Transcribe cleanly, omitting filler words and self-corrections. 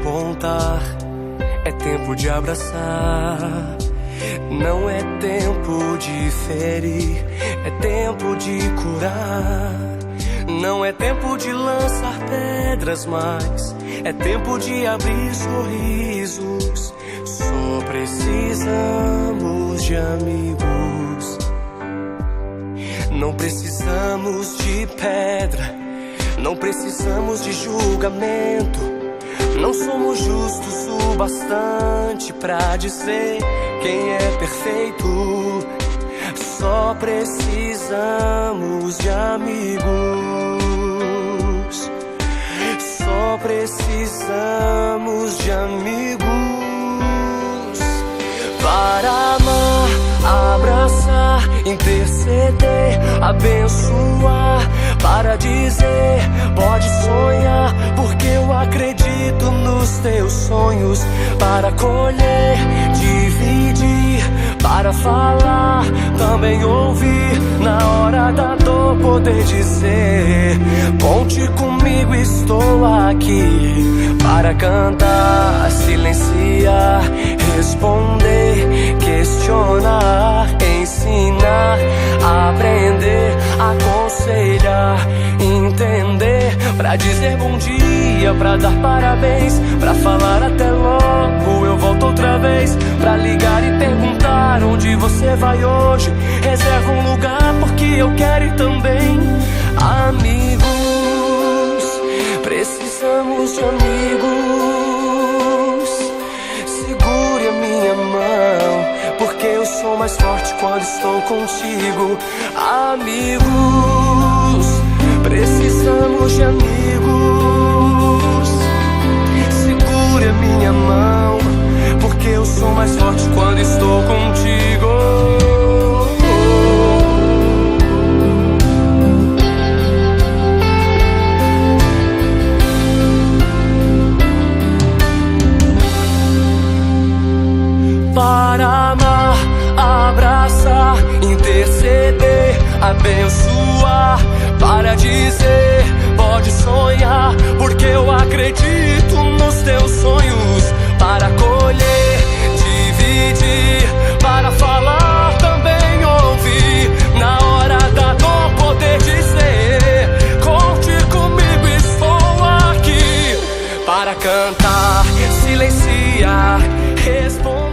apontar, é tempo de abraçar. Não é tempo de ferir, é tempo de curar. Não é tempo de lançar pedras, mas é tempo de abrir sorrisos. Só precisamos de amigos. Não precisamos de pedra, não precisamos de julgamento. Não somos justos o bastante pra dizer quem é perfeito. Só precisamos de amigos. Só precisamos de amigos para amar, abraçar, interceder, abençoar, para dizer, pode sonhar, porque eu acredito nos teus sonhos, para colher, dividir, para falar, também ouvir, na hora da dor poder dizer, conte comigo, estou aqui, para cantar, silenciar, responder, questionar, ensinar, aprender, aconselhar, entender, pra dizer bom dia, pra dar parabéns, pra falar até logo, eu volto outra vez, pra ligar e perguntar onde você vai hoje. Reserva um lugar porque eu quero ir também. Amigos, precisamos de amigos. Segure a minha mão, porque eu sou mais forte quando estou contigo. Amigos, precisamos de amigos. Segure a minha mão, porque eu sou mais forte quando estou contigo. Para amar, abraçar, interceder, abençoar, para dizer, pode sonhar, porque eu acredito nos teus sonhos, para colher, dividir, para falar, também ouvir, na hora da dor poder dizer, conte comigo, estou aqui, para cantar, silenciar, responder.